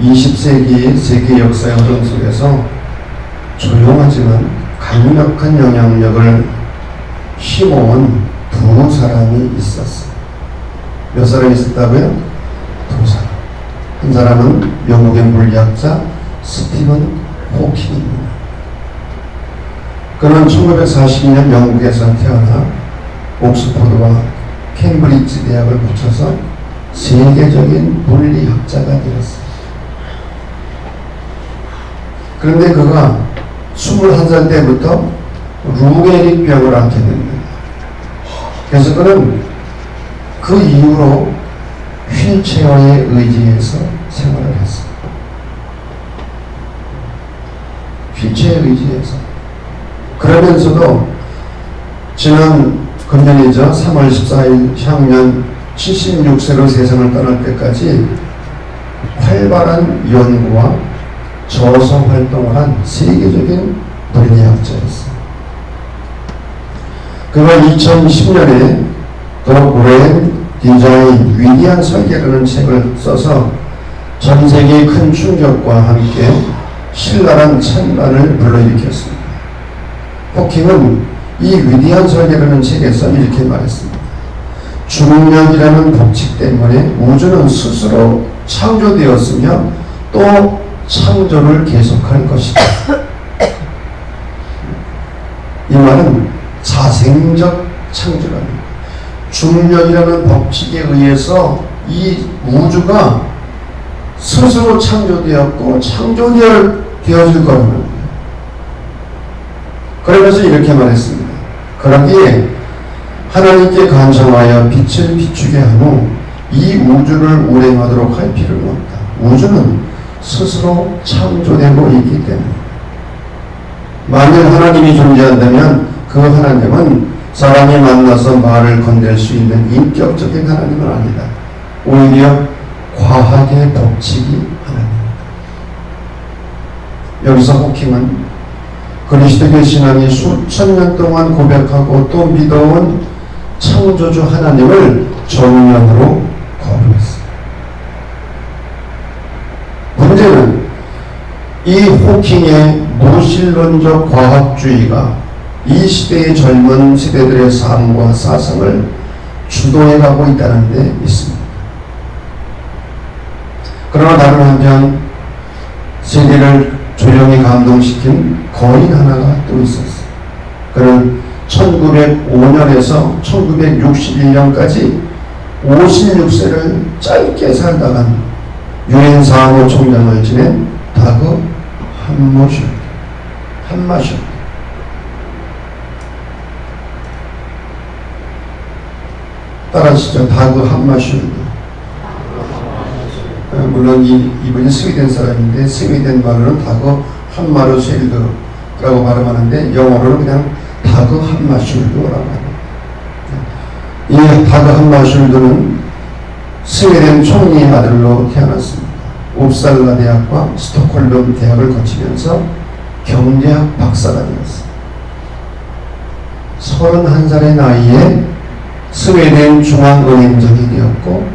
20세기 세계 역사의 흐름 속에서 조용하지만 강력한 영향력을 힘모은 두 사람이 있었어요. 몇 사람이 있었다고요? 두 사람. 한 사람은 영국의 물리학자 스티븐 호킹입니다. 그는 1942년 영국에서 태어나 옥스퍼드와 캠브리지 대학을 거쳐서 세계적인 물리학자가 되었어요. 그런데 그가 21살 때부터 루게릭병을 앓게 됩니다. 그래서 그는 그 이후로 휠체어에 의지해서 생활을 했어요. 휠체어에 의지해서. 그러면서도 지난 금년이죠. 3월 14일 향년 76세로 세상을 떠날 때까지 활발한 연구와 저서 활동을 한 세계적인 물리학자였어요. 그가 2010년에 더 그랜드 디자인 위대한 설계라는 책을 써서 전 세계의 큰 충격과 함께 신랄한 찬반을 불러일으켰습니다. 호킹은 이 위대한 설계라는 책에서 이렇게 말했습니다. 중력이라는 법칙 때문에 우주는 스스로 창조되었으며 또 창조를 계속할 것이다. 이 말은 자생적 창조랍니다. 중력이라는 법칙에 의해서 이 우주가 스스로 창조되었고 창조되어질 거라는 거예요. 그러면서 이렇게 말했습니다. 그러기에 하나님께 간청하여 빛을 비추게 한 후 이 우주를 운행하도록 할 필요는 없다. 우주는 스스로 창조되고 있기 때문에 만일 하나님이 존재한다면 그 하나님은 사람이 만나서 말을 건넬 수 있는 인격적인 하나님은 아니다. 오히려 과학의 법칙이 하나님입니다. 여기서 호킹은 그리스도교 신앙이 수천 년 동안 고백하고 또 믿어온 창조주 하나님을 정면으로 거부했어요. 문제는 이 호킹의 무신론적 과학주의가 이 시대의 젊은 세대들의 삶과 사상을 주도해가고 있다는 데 있습니다. 그러나 다른 한편 세계를 조용히 감동시킨 거인 하나가 또 있었어요. 그는 1905년에서 1961년까지 56세를 짧게 살다간 유엔 사무총장을 지낸 다그 한마셜. 따라하시죠. 다그 한마셜. 물론 이분이 스웨덴 사람인데 스웨덴 말로는 다그 한마르쉘드라고 발음하는데 영어로는 그냥 다그 한마슐드라고 합니다. 이 다그 한마슐드는 스웨덴 총리의 아들로 태어났습니다. 옵살라 대학과 스톡홀름 대학을 거치면서 경제학 박사가 되었습니다. 31살의 나이에 스웨덴 중앙은행장이 되었고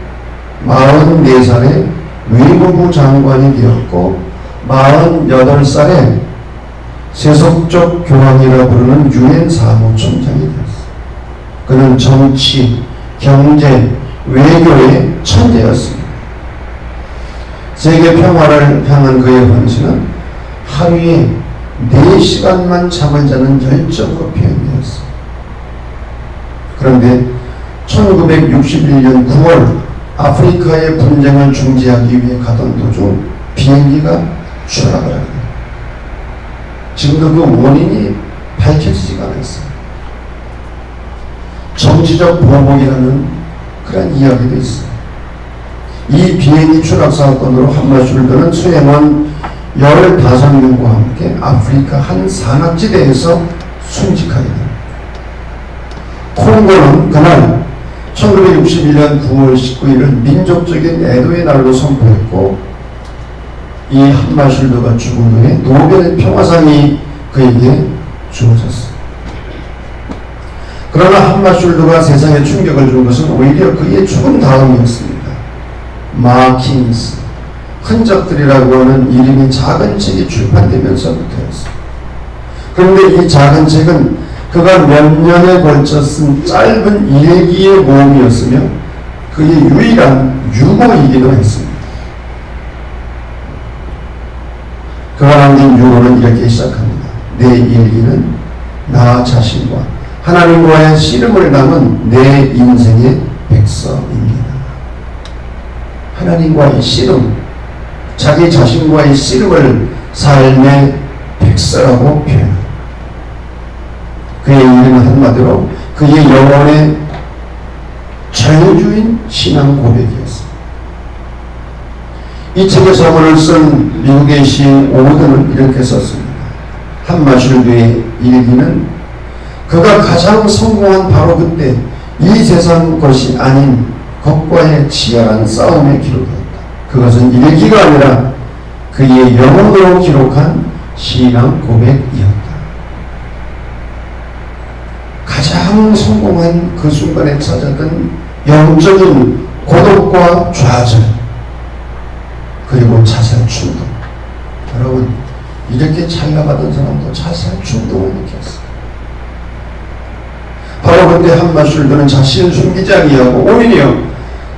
44살에 외무부 장관이 되었고 48살에 세속적 교황이라 부르는 유엔 사무총장이 되었습니다. 그는 정치, 경제, 외교의 천재였습니다. 세계 평화를 향한 그의 헌신은 하루에 4시간만 잠을 자는 열정으로 표현되었습니다. 그런데 1961년 9월 아프리카의 분쟁을 중재하기 위해 가던 도중 비행기가 추락을 합니다. 지금도 그 원인이 밝혀지지가 않았어요. 정치적 보복이라는 그런 이야기도 있어요. 이 비행기 추락 사건으로 한마슐드는 수행원 15명과 함께 아프리카 한 산악지대에서 순직하게 됩니다. 콩고는 그날 1961년 9월 19일을 민족적인 애도의 날로 선포했고 이 한마슐드가 죽은 후에 노벨 평화상이 그에게 주어졌습니다. 그러나 한마슐드가 세상에 충격을 준 것은 오히려 그의 죽은 다음이었습니다. 마킹스, 흔적들이라고 하는 이름이 작은 책이 출판되면서부터였어요. 그런데 이 작은 책은 그가 몇 년에 걸쳐 쓴 짧은 일기의 모음이었으며 그의 유일한 유고이기도 했습니다. 그가 남긴 유고는 이렇게 시작합니다. 내 일기는 나 자신과 하나님과의 씨름을 담은 내 인생의 백서입니다. 하나님과의 씨름, 자기 자신과의 씨름을 삶의 백서라고 표현합니다. 그의 일기는 한마디로 그의 영혼의 저주인 신앙 고백이었습니다. 이 책의 서문을 쓴 미국의 시인 오든은 이렇게 썼습니다. 한마슐드의 일기는 그가 가장 성공한 바로 그때 이 세상 것이 아닌 것과의 치열한 싸움의 기록이었다. 그것은 일기가 아니라 그의 영혼으로 기록한 신앙 고백이었다. 가장 성공한 그 순간에 찾아든 영적인 고독과 좌절 그리고 자살 충동. 여러분, 이렇게 찬양받은 사람도 자살 충동을 느꼈어요. 바로 그때 한마슐드는 자신을 숨기지 아니하고 오히려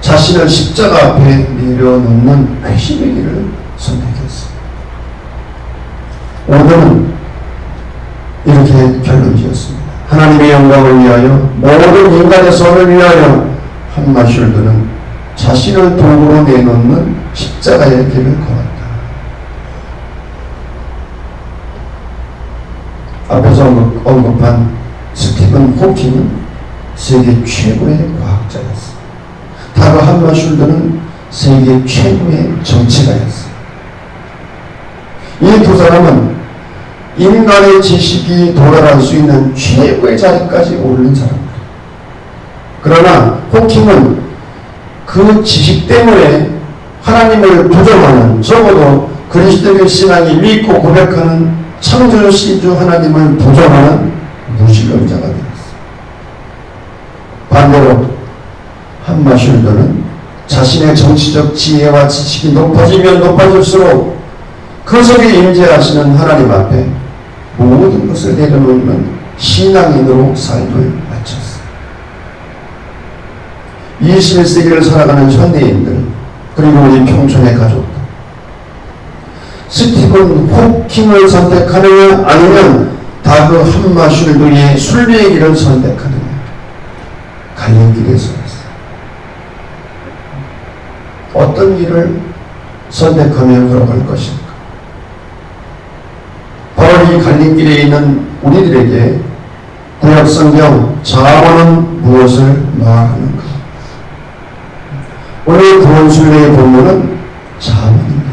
자신을 십자가 앞에 내려놓는 회심의 길을 선택했어요. 오늘은 이렇게 결론지었습니다. 하나님의 영광을 위하여 모든 인간의 선을 위하여 한마슐드는 자신을 도구로 내놓는 십자가의 길을 걸었다. 앞에서 언급한 스티븐 호킹은 세계 최고의 과학자였어. 다로 한마슐드는 세계 최고의 정치가였어. 이 두 사람은 인간의 지식이 도달할 수 있는 최고의 자리까지 오른 사람들. 그러나 호킹은 그 지식 때문에 하나님을 부정하는, 적어도 그리스도의 신앙이 믿고 고백하는 창조주시주 하나님을 부정하는 무신론자가 되었습니다. 반대로 한마슐드는 자신의 정치적 지혜와 지식이 높아지면 높아질수록 그 속에 임재하시는 하나님 앞에 모든 것을 내려놓는 신앙인으로 삶을 마쳤어요. 21세기를 살아가는 현대인들, 그리고 우리 평촌의 가족들, 스티븐 호킹을 선택하느냐 아니면 다그 한마슐드의 순례의 길을 선택하느냐, 갈린 길에 서 있어요. 어떤 길을 선택하며 걸어갈 것인가? 바로 이 갈린 길에 있는 우리들에게 구약성경 잠언은 무엇을 말하는가? 오늘 구원순례의 본문은 잠언입니다.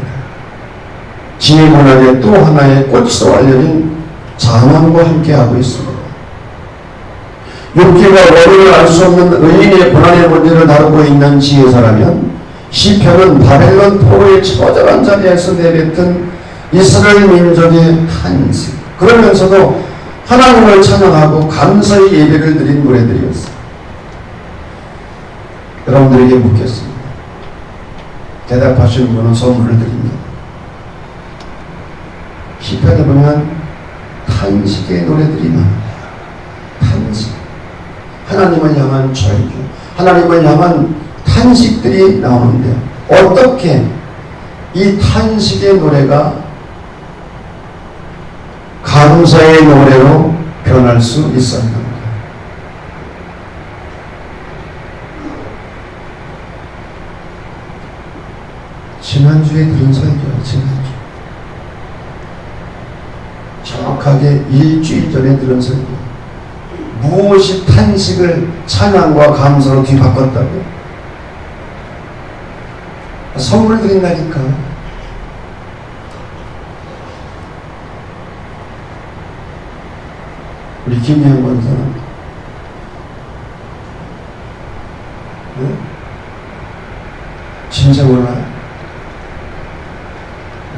지혜문학의 또 하나의 꽃으로 알려진 잠언과 함께하고 있습니다. 욥기가 원인을 알 수 없는 의인의 고난의 문제를 다루고 있는 지혜사라면 시편은 바벨론 포로의 처절한 자리에서 내뱉은 이스라엘 민족의 탄식, 그러면서도 하나님을 찬양하고 감사의 예배를 드린 노래들이었어요. 여러분들에게 묻겠습니다. 대답하시는 분은 선물을 드립니다. 시편에 보면 탄식의 노래들이 많아요. 탄식, 하나님을 향한 절규, 하나님을 향한 탄식들이 나오는데 어떻게 이 탄식의 노래가 감사의 노래로 변할 수 있었는가? 지난주에 들은 설교야. 지난주 정확하게 일주일 전에 들은 설교. 무엇이 탄식을 찬양과 감사로 뒤바꿨다고? 선물 드린다니까. 우리 김혜영 권사는 네? 진짜 몰라요.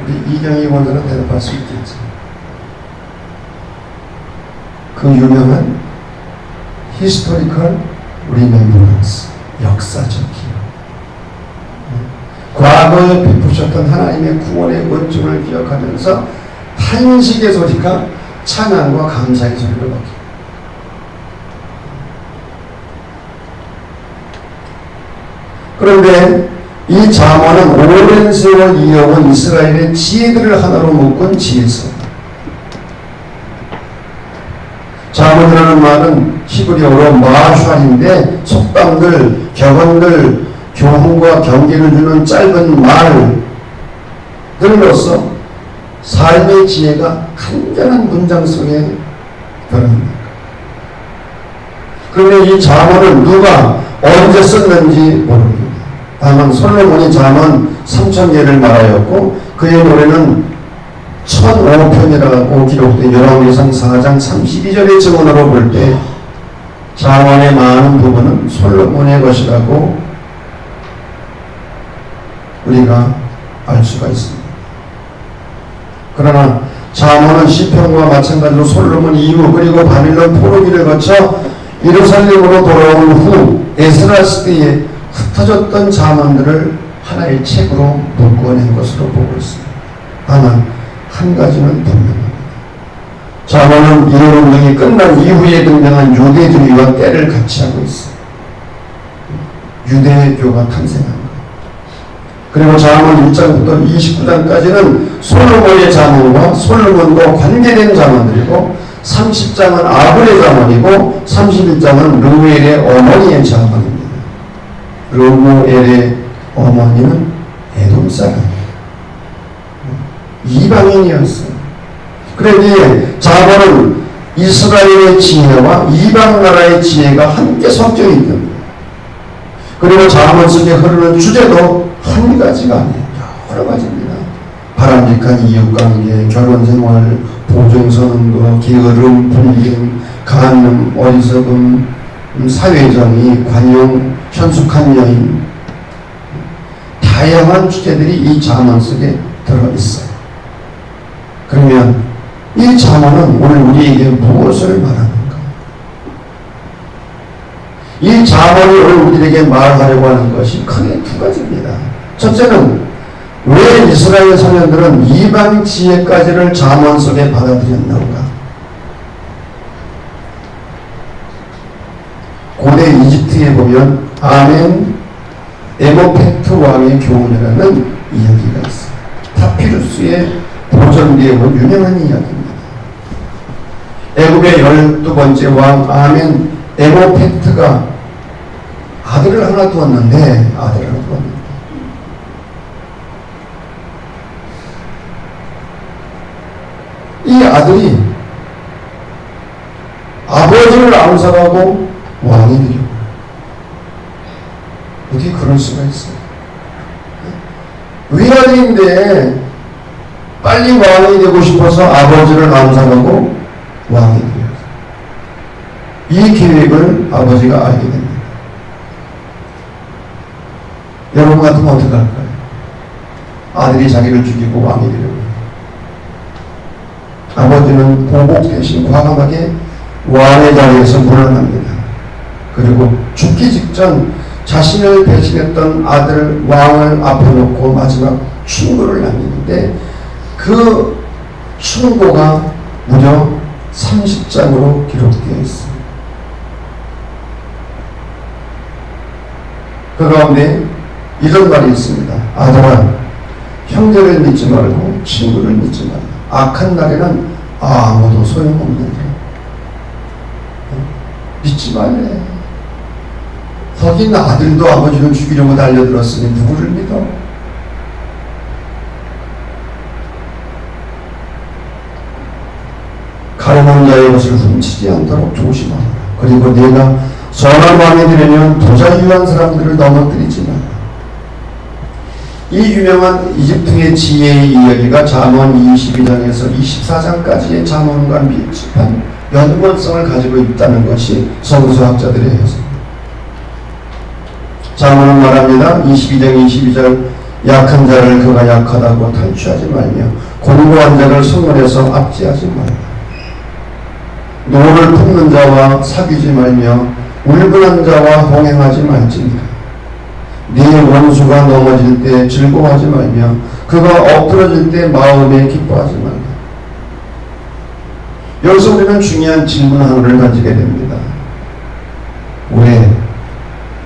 우리 이경희 권사는 대답할 수 있겠지. 그 유명한 historical remembrance, 역사적 기억. 과거 과거에 베푸셨던 하나님의 구원의 원증을 기억하면서 탄식의 소리가 찬양과 감사의 소리로 바뀝니다. 그런데 이 잠언은 오랜 세월 이어온 이스라엘의 지혜들을 하나로 묶은 지혜서. 잠언이라는 말은 히브리어로 마슈알인데 속담들, 격언들, 교훈과 경계를 주는 짧은 말들로서 삶의 지혜가 간절한 문장 속에 들어있습니다. 그런데 이 잠언을 누가 언제 썼는지 모릅니다. 다만 솔로몬이 잠언 3000개를 말하였고 그의 노래는 1005편이라고 기록된 열왕기상 4장 32절의 증언으로 볼 때 잠언의 많은 부분은 솔로몬의 것이라고 우리가 알 수가 있습니다. 그러나 잠언은 시편과 마찬가지로 솔로몬 이후 그리고 바빌론 포로기를 거쳐 예루살렘으로 돌아온 후 에스라 시대에 흩어졌던 잠언들을 하나의 책으로 묶어낸 것으로 보고 있습니다. 다만 한 가지는 분명합니다. 잠언은 이런 운동이 끝난 이후에 등장한 유대주의와 때를 같이 하고 있습니다. 유대교가 탄생한 것. 그리고 잠언 1장부터 29장까지는 솔로몬의 잠언과 솔로몬과 관계된 잠언들이고 30장은 아브의 잠언이고 31장은 르무엘의 어머니의 잠언입니다. 르무엘의 어머니는 에돔 사람이에요. 이방인이었어요. 그런데 잠언은 이스라엘의 지혜와 이방 나라의 지혜가 함께 섞여 있는 거예요. 그리고 잠언 속에 흐르는 주제도 한 가지가 아니에요. 여러 가지입니다. 바람직한 이웃관계, 결혼생활, 보증선언도, 게으름, 불륜, 간음, 어리석음, 사회정의, 관용, 현숙한 여인, 다양한 주제들이 이 잠언 속에 들어있어요. 그러면 이 잠언은 오늘 우리에게 무엇을 말하는가? 이 잠언이 오늘 우리에게 말하려고 하는 것이 크게 두 가지입니다. 첫째는 왜 이스라엘 소년들은 이방 지혜까지를 잠언 속에 받아들였는가? 고대 이집트에 보면 아멘 에모페트 왕의 교훈이라는 이야기가 있어요. 파피루스에 보존되어 온 유명한 이야기입니다. 애굽의 12번째 왕 아멘 에모페트가 아들을 하나 두었는데 이 아들이 아버지를 암살하고 왕이 되려고 어떻게 그럴 수가 있어요? 위아들인데 빨리 왕이 되고 싶어서 아버지를 암살하고 왕이 되려고 이 계획을 아버지가 알게 됩니다. 여러분 같으면 어떻게 할까요? 아들이 자기를 죽이고 왕이 되려고 해요. 아버지는 보복 대신 과감하게 왕의 자리에서 물러납니다. 그리고 죽기 직전 자신을 배신했던 아들 왕을 앞에 놓고 마지막 충고를 남기는데 그 충고가 무려 30장으로 기록되어 있습니다. 그 가운데 이런 말이 있습니다. 아들아, 형제를 믿지 말고 친구를 믿지 말라. 악한 날에는 아무도 소용없느니라. 믿지 말래. 거긴 아들도 아버지를 죽이려고 달려들었으니 누구를 믿어? 가련한 자의 것을 훔치지 않도록 조심하라. 그리고 내가 선한 마음에 들으면 도자유한 사람들을 넘어뜨리지 마라. 이 유명한 이집트의 지혜의 이야기가 잠언 22장에서 24장까지의 잠언과 밀집한 연관성을 가지고 있다는 것이 성서학자들의 해석입니다. 잠언은 말합니다. 22장 22절 약한 자를 그가 약하다고 탈취하지 말며 곤고한 자를 성문에서 압제하지 말라. 노를 품는 자와 사귀지 말며 울분한 자와 동행하지 말지니라. 네 원수가 넘어질 때 즐거워하지 말며 그가 엎드러질 때 마음에 기뻐하지 말라. 여기서 우리는 중요한 질문 하나를 가지게 됩니다. 왜?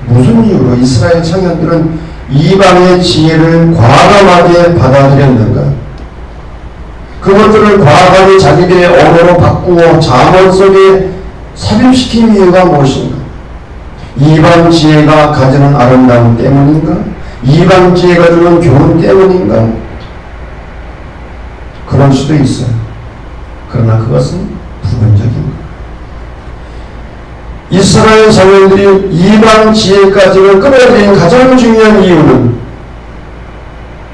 무슨 이유로 이스라엘 청년들은 이방의 지혜를 과감하게 받아들였는가? 그것들을 과감히 자기들의 언어로 바꾸어 잠언 속에 삽입시킨 이유가 무엇인가? 이방 지혜가 가지는 아름다움 때문인가? 이방 지혜가 주는 교훈 때문인가? 그럴 수도 있어요. 그러나 그것은 부분적인 것. 이스라엘 사람들이 이방 지혜까지를 끌어들인 가장 중요한 이유는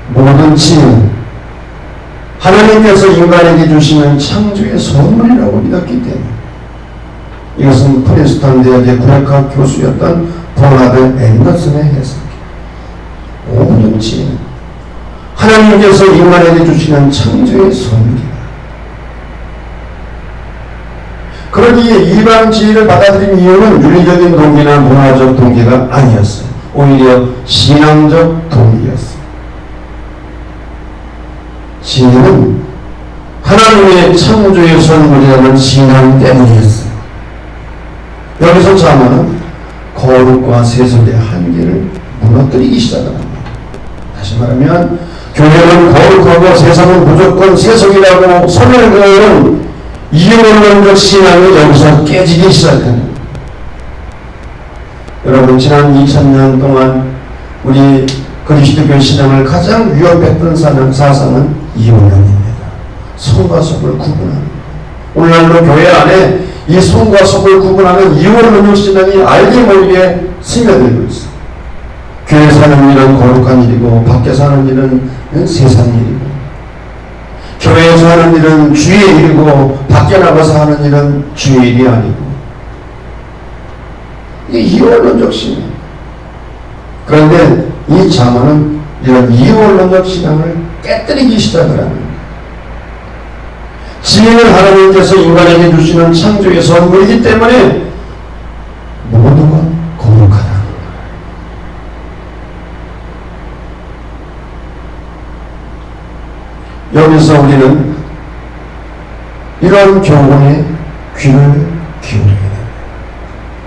모든 지혜는 하나님께서 인간에게 주시는 창조의 선물이라고 믿었기 때문에 이것은 프린스턴 대학의 구약학 교수였던 버나드 앤더슨의 해석이에요. 모든 지혜는 하나님께서 인간에게 주시는 창조의 선물이다. 그러기에 이방 지혜를 받아들인 이유는 윤리적인 동기나 문화적 동기가 아니었어요. 오히려 신앙적 동기였어요. 지혜는 하나님의 창조의 선물이라는 신앙 때문이었어요. 여기서 잠언은 거룩과 세속의 한계를 무너뜨리기 시작합니다. 다시 말하면 교회는 거룩하고 세상은 무조건 세속이라고 손을 그어온 이원론적 신앙이 여기서 깨지기 시작합니다. 여러분, 지난 2000년 동안 우리 그리스도교 신앙을 가장 위협했던 사상은 이원론입니다. 성과 속을 구분하는, 오늘날도 교회 안에 이 성과 속을 구분하는 이원론적 신앙이 알게 모르게 스며들고 있습니다. 교회 사는 일은 거룩한 일이고 밖에 사는 일은 세상 일이고, 교회에서 하는 일은 주의 일이고 밖에 나가서 하는 일은 주의 일이 아니고, 이게 이원론적 신앙. 그런데 이 잠언은 이런 이원론적 신앙을 깨뜨리기 시작을 합니다. 지혜는 하나님께서 인간에게 주시는 창조의 선물이기 때문에 모두가 거룩하다. 여기서 우리는 이런 교훈에 귀를 기울이게 됩니다.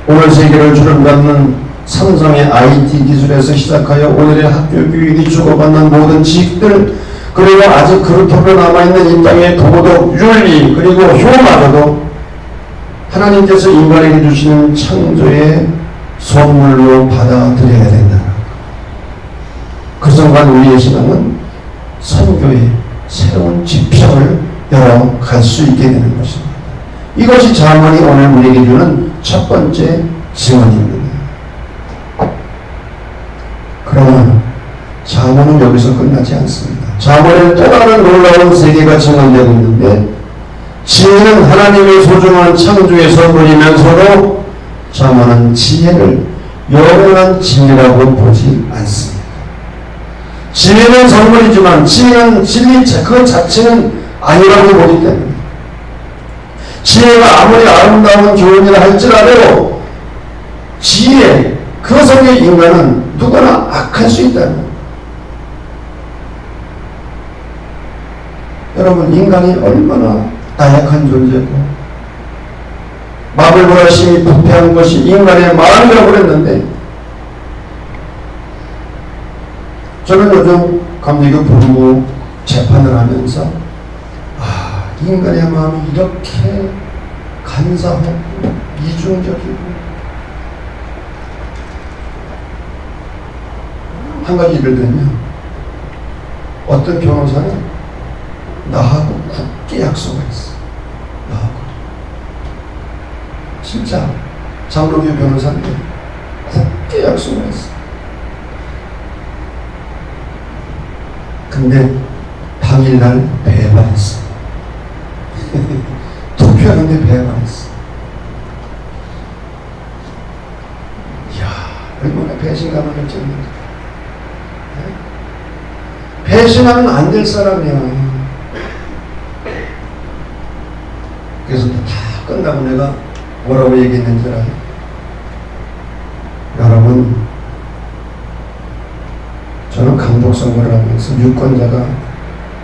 오늘 세계를 주름받는 삼성의 IT 기술에서 시작하여 오늘의 학교 교육이 주고받는 모든 지식들, 그리고 아직 그릇으로 남아있는 이 땅의 도덕, 윤리, 그리고 효마저도 하나님께서 인간에게 주시는 창조의 선물로 받아들여야 된다. 그 순간 우리의 신앙은 선교의 새로운 지평을 열어갈 수 있게 되는 것입니다. 이것이 잠언이 오늘 우리에게 주는 첫 번째 증언입니다. 그러나 잠언은 여기서 끝나지 않습니다. 잠언에 또 다른 놀라운 세계가 증언되고 있는데, 지혜는 하나님의 소중한 창조의 선물이면서도 잠언은 지혜를 영원한 진리라고 보지 않습니다. 지혜는 선물이지만 지혜는 진리 그 자체는 아니라고 보기 때문에, 지혜가 아무리 아름다운 교훈이라 할지라도 지혜, 그 속의 인간은 누구나 악할 수 있다는 겁니다. 여러분, 인간이 얼마나 나약한 존재고 마블보다 심히 부패한 것이 인간의 마음이라고 그랬는데, 저는 요즘 감리교 부르고 재판을 하면서 인간의 마음이 이렇게 간사하고 이중적이고, 한 가지 예를 들면 어떤 변호사는 나하고 굳게 약속을 했어. 나하고 진짜 장로교 변호사인데 굳게 약속을 했어. 근데 당일날 배반했어. 투표하는데 배반했어. 이야, 얼마나 배신감을 느꼈는데. 배신하면 안 될 사람이야. 그래서 다 끝나고 내가 뭐라고 얘기했는지 알아요? 여러분, 저는 감독 선거를 하면서 유권자가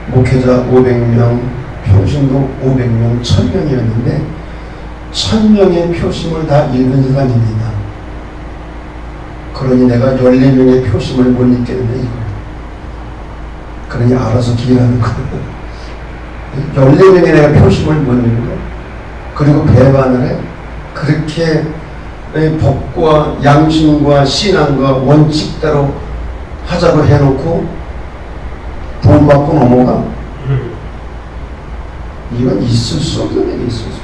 목회자 500명, 표심도 500명, 1000명이었는데 1000명의 표심을 다 읽은 사람입니다. 그러니 내가 14명의 표심을 못 읽겠는데 이거. 그러니 알아서 기일하는 거예요. 14명의 내가 표심을 못 읽고 그리고 배반을 해. 그렇게 법과 양심과 신앙과 원칙대로 하자고 해놓고 돈 받고 넘어가? 이건 있을 수 없는 일이 있을 수 없어요.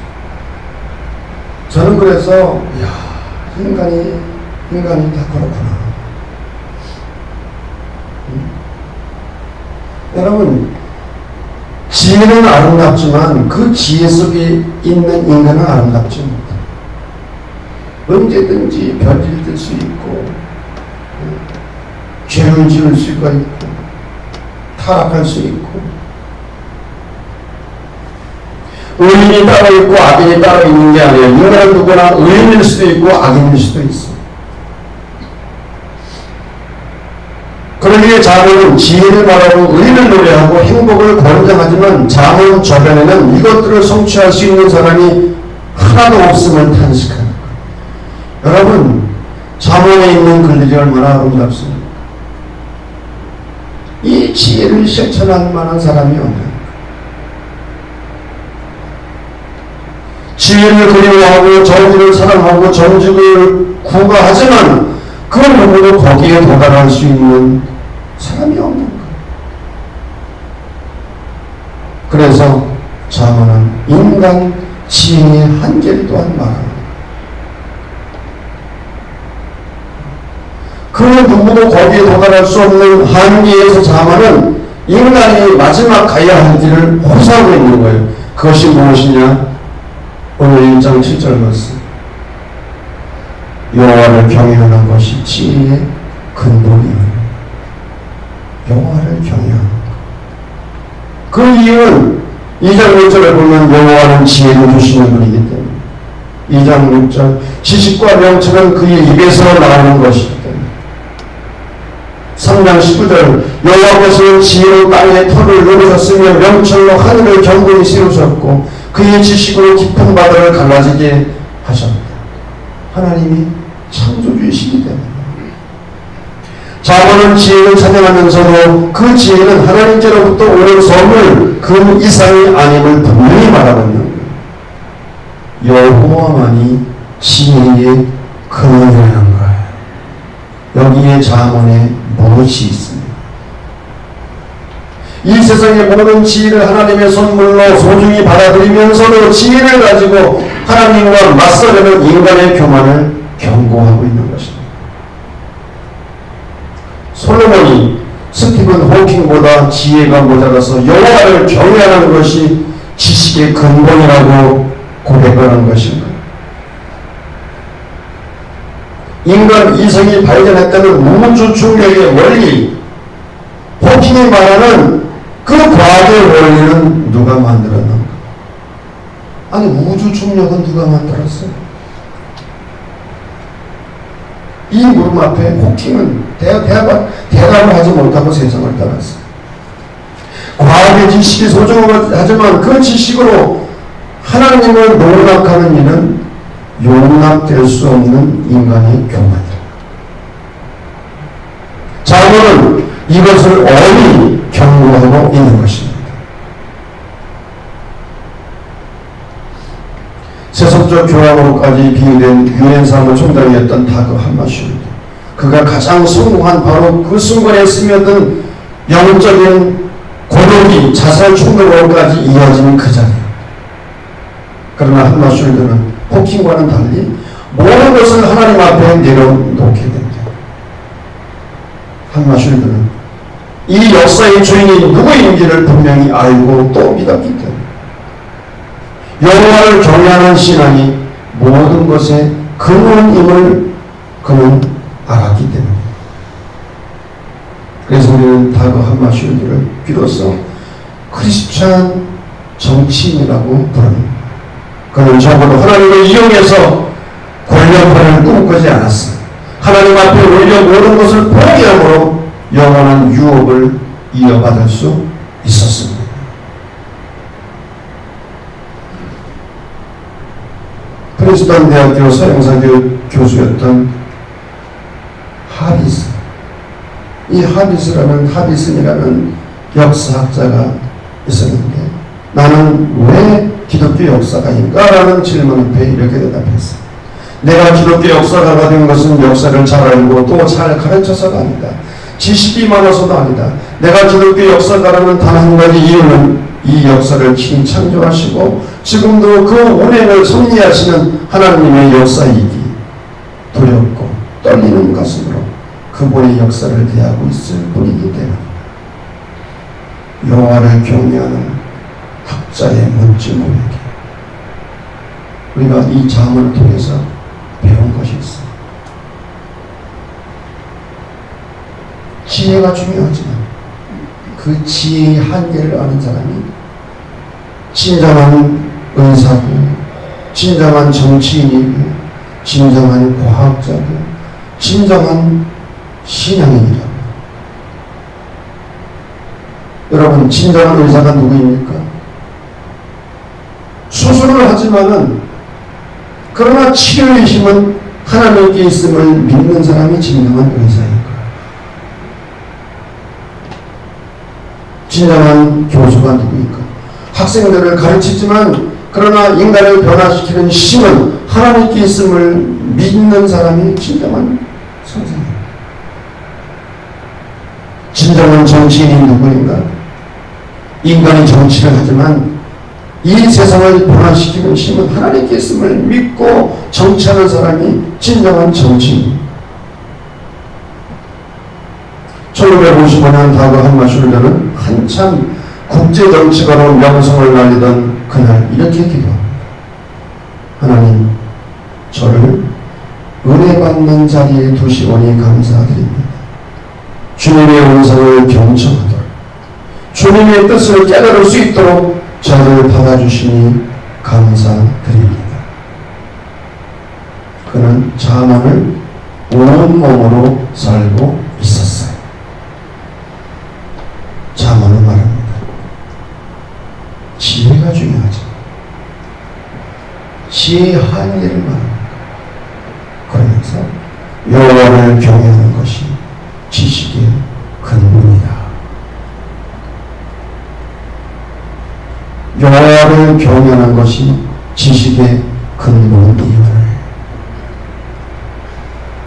저는 그래서 인간이 다 그렇구나. 여러분, 지혜는 아름답지만 그 지혜 속에 있는 인간은 아름답지 못해. 언제든지 별일 들 수 있고 죄를 지을 수가 있고 타락할 수 있고 의인이 따로 있고 악인이 따로 있는 게 아니라 인간은 누구나 의인일 수도 있고 악인일 수도 있어. 그러기에 자문은 지혜를 말하고 의를 노래하고 행복을 권장하지만 자문 저변에는 이것들을 성취할 수 있는 사람이 하나도 없음을 탄식하는 거예요. 여러분, 자문에 있는 글들이 얼마나 아름답습니까? 이 지혜를 실천할 만한 사람이 없는 지혜를 그리워하고 정의를 사랑하고 정직을 구가하지만 그 누구도 거기에 도달할 수 있는 사람이 없는 거예요. 그래서 자문은 인간 지혜의 한계를 또한 말합니다. 그 누구도 거기에 도달할 수 없는 한계에서 자문은 인간이 마지막 가야 할 길을 호소하고 있는 거예요. 그것이 무엇이냐? 오늘 1장 7절 말씀. 여호와를 경외하는 것이 지혜의 근본이요. 여호와를 경외하는 것. 그 이유는 2장 6절에 보면 여호와는 지혜를 주시는 분이기 때문에 2장 6절 지식과 명철은 그의 입에서 나오는 것이기 때문에 3장 19절 여호와께서는 지혜로 땅의 털을 누르셨으며 명철로 하늘을 견고히 세우셨고 그의 지식으로 깊은 바다를 갈라지게 하셨다. 하나님이 창조주이시기 때문에 자문은 지혜를 찬양하면서도 그 지혜는 하나님께로부터 오는 선물 그 이상이 아님을 분명히 말하고 있는 거예요. 여호와만이 지혜의 근원이라는 거예요. 여기에 자문에 무엇이 있습니까? 이 세상의 모든 지혜를 하나님의 선물로 소중히 받아들이면서도 지혜를 가지고 하나님과 맞서려는 인간의 교만을 경고하고 있는 것입니다. 솔로몬이 스티븐 호킹보다 지혜가 모자라서 여호와를 경외하는 것이 지식의 근본이라고 고백하는 것인가? 인간 이성이 발견했다는 우주 중력의 원리, 호킹이 말하는 그 과학의 원리는 누가 만들었는가? 아니, 우주 중력은 누가 만들었어요? 이 물음 앞에 호킹은 대답을 하지 못하고 세상을 떠났어요. 과학의 지식이 소중하지만 그 지식으로 하나님을 농락하는 일은 용납될 수 없는 인간의 교만이다. 자문은 이것을 엄히 경고하고 있는 것입니다. 세속적 교황으로까지 비유된 유엔 사무 총장이었던 다그 함마슈르드. 그가 가장 성공한 바로 그 순간에 스며든 영적인 고독이 자살 충동으로까지 이어지는 그 자리에. 그러나 함마슈르드는 호킹과는 달리 모든 것을 하나님 앞에 내려놓게 됩니다. 함마슈르드는 이 역사의 주인이 누구인지를 분명히 알고 또 믿었기 때문에 여호와를 경외하는 신앙이 모든 것의 근원임을 그는 알았기 때문에 그래서 우리는 다그 함마슈르드를 비로소 크리스찬 정치인이라고 부릅니다. 그는 적어도 하나님을 이용해서 권력화를 꿈꾸지 않았습니다. 하나님 앞에 올려 모든 것을 포기함으로 영원한 유업을 이어받을 수 있었습니다. 프린스턴 대학교 서영사교 교수였던 하비스, 이 하비슨이라는 역사학자가 있었는데, 나는 왜 기독교 역사가인가라는 질문 앞에 이렇게 대답했어. 내가 기독교 역사가가 된 것은 역사를 잘 알고 또 잘 가르쳐서가 아니다. 지식이 많아서도 아니다. 내가 기독교 역사가라는 단 한 가지 이유는 이 역사를 친히 창조하시고 지금도 그 운행을 섭리하시는 하나님의 역사이기, 두렵고 떨리는 가슴으로 그분의 역사를 대하고 있을 뿐이기 때문이다. 여호와를 경외하는 학자의 멋진 고백이, 우리가 이 자문을 통해서 배운 것이 있어. 지혜가 중요하지만 그 지혜의 한계를 아는 사람이 진정한 의사고, 진정한 정치인이고, 진정한 과학자고, 진정한 신앙인이라고. 여러분, 진정한 의사가 누구입니까? 수술을 하지만은, 그러나 치료의 힘은 하나님께 있음을 믿는 사람이 진정한 의사인 거예요. 진정한 교수가 누구입니까? 학생들을 가르치지만 그러나 인간을 변화시키는 힘은 하나님께 있음을 믿는 사람이 진정한 선생님. 진정한 정치인이 누구인가? 인간이 정치를 하지만 이 세상을 변화시키는 힘은 하나님께 있음을 믿고 정치하는 사람이 진정한 정치인. 1955년 다그 한마슐레는 한참 국제정치가로 명성을 날리던 그날 이렇게 기도합니다. 하나님, 저를 은혜 받는 자리에 두시오니 감사드립니다. 주님의 음성을 경청하도록, 주님의 뜻을 깨달을 수 있도록 저를 받아주시니 감사드립니다. 그는 자만을 온몸으로 살고 있었어요. 자만을 말합니다. 지혜가 중요하죠. 지혜의 한계를 말합니다. 그러면서 여호와를 경외하는 것이 지식의 근본이다. 여호와를 경외하는 것이 지식의 근본이요.